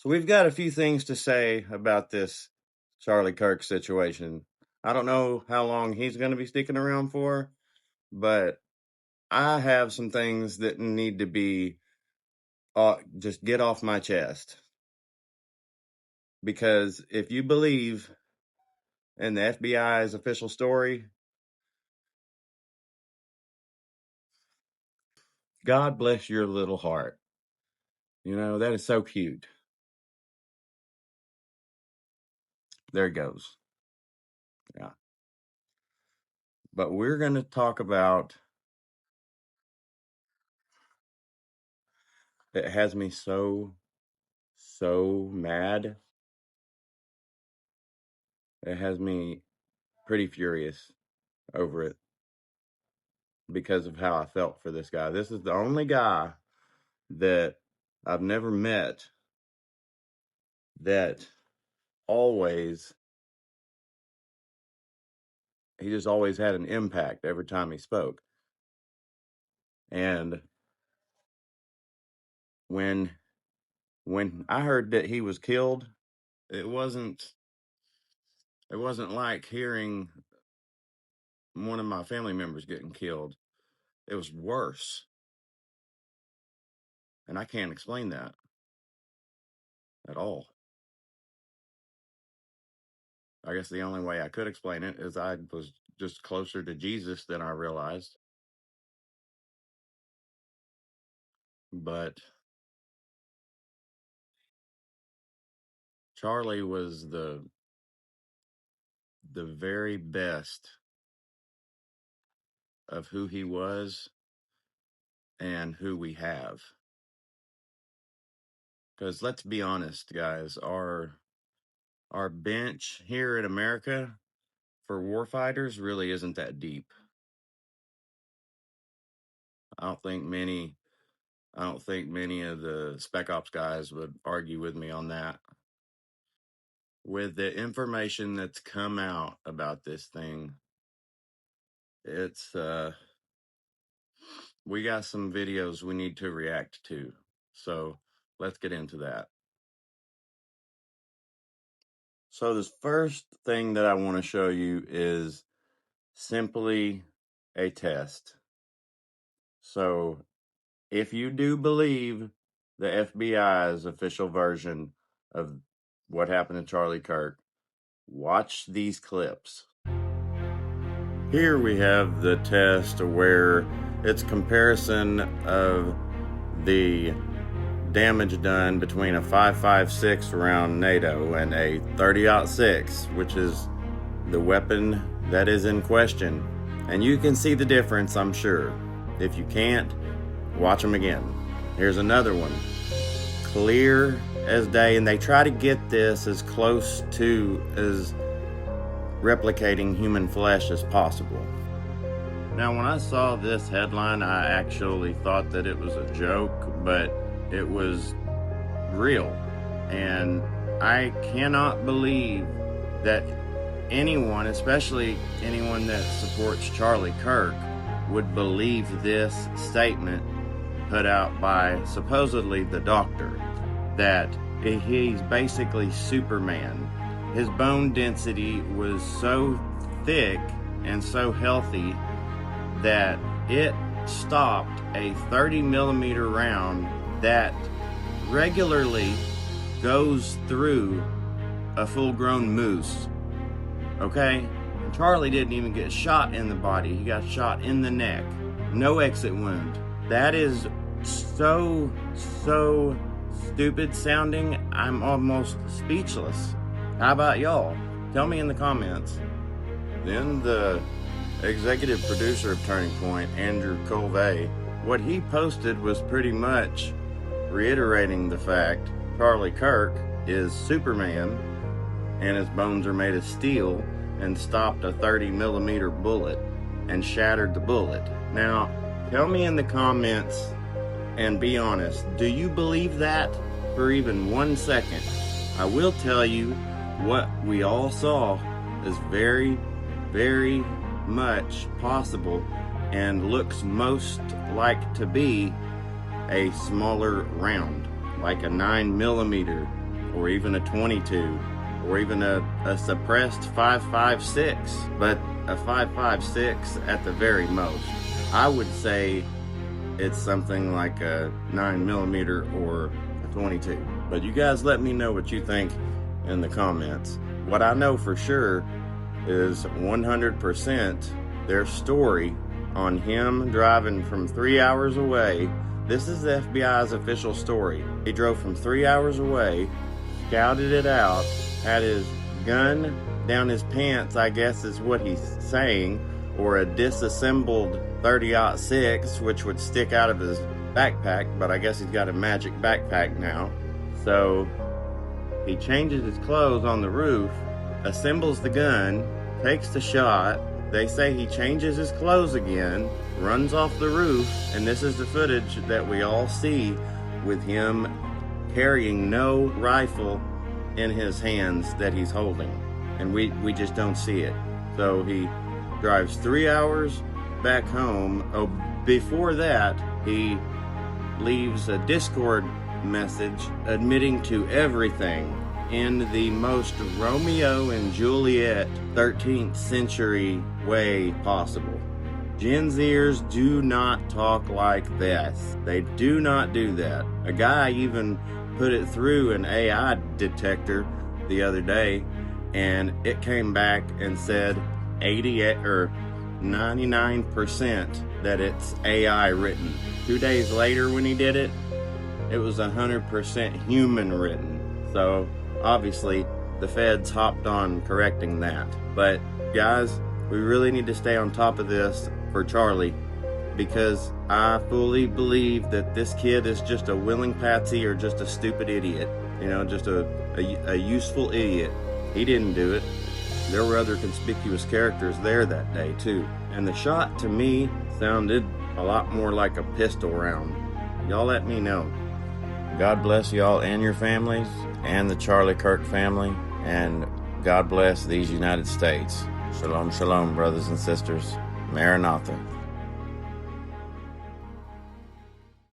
So we've got a few things to say about this Charlie Kirk situation. I don't know how long he's going to be sticking around for, but I have some things that need to be just get off my chest. Because if you believe in the FBI's official story, God bless your little heart. You know, that is so cute. There it goes. Yeah. But we're going to talk about, it has me so mad. It has me pretty furious over it because of how I felt for this guy. This is the only guy that I've never met that he just always had an impact every time he spoke. And when I heard that he was killed, it wasn't like hearing one of my family members getting killed. It was worse. And I can't explain that at all. I guess the only way I could explain it is I was just closer to Jesus than I realized. But Charlie was the very best of who he was and who we have. Because let's be honest, guys, our bench here in America for warfighters really isn't that deep. I don't think many of the Spec Ops guys would argue with me on that. With the information that's come out about this thing, it's we got some videos we need to react to. So let's get into that. So this first thing that I want to show you is simply a test. So if you do believe the FBI's official version of what happened to Charlie Kirk, watch these clips. Here we have the test where it's comparison of the damage done between a 5.56 round NATO and a 30-06, which is the weapon that is in question. And you can see the difference, I'm sure. If you can't, watch them again. Here's another one. Clear as day, and they try to get this as close to as replicating human flesh as possible. Now, when I saw this headline, I actually thought that it was a joke, but it was real. And I cannot believe that anyone, especially anyone that supports Charlie Kirk, would believe this statement put out by supposedly the doctor, that he's basically Superman. His bone density was so thick and so healthy that it stopped a 30-millimeter round that regularly goes through a full-grown moose. Okay? Charlie didn't even get shot in the body. He got shot in the neck. No exit wound. That is so stupid sounding, I'm almost speechless. How about y'all? Tell me in the comments. Then the executive producer of Turning Point, Andrew Colvey, what he posted was pretty much reiterating the fact Charlie Kirk is Superman and his bones are made of steel and stopped a 30-millimeter bullet and shattered the bullet. Now, tell me in the comments and be honest, do you believe that for even 1 second? I will tell you what we all saw is very much possible and looks most like to be a smaller round, like a 9-millimeter or even a 22, or even a suppressed 5.56, but a 5.56 at the very most. I would say it's something like a 9mm or a 22. But you guys let me know what you think in the comments. What I know for sure is 100% their story on him driving from 3 hours away. This is the FBI's official story. He drove from 3 hours away, scouted it out, had his gun down his pants, I guess is what he's saying, or a disassembled 30-06, which would stick out of his backpack, but I guess he's got a magic backpack now. So he changes his clothes on the roof, assembles the gun, takes the shot. They say he changes his clothes again, runs off the roof, and this is the footage that we all see with him carrying no rifle in his hands that he's holding. And we just don't see it. So he drives 3 hours back home. Oh, before that, he leaves a Discord message admitting to everything in the most Romeo and Juliet 13th century way possible. Gen Zers do not talk like this. They do not do that. A guy even put it through an AI detector the other day, and it came back and said 88 or 99% that it's AI written. 2 days later when he did it, it was 100% human written. So obviously the feds hopped on correcting that. But guys, we really need to stay on top of this for Charlie, because I fully believe that this kid is just a willing patsy or just a stupid idiot. You know, just a useful idiot. He didn't do it. There were other conspicuous characters there that day too. And the shot to me sounded a lot more like a pistol round. Y'all let me know. God bless y'all and your families, and the Charlie Kirk family, and God bless these United States. Shalom, shalom, brothers and sisters. Maranatha.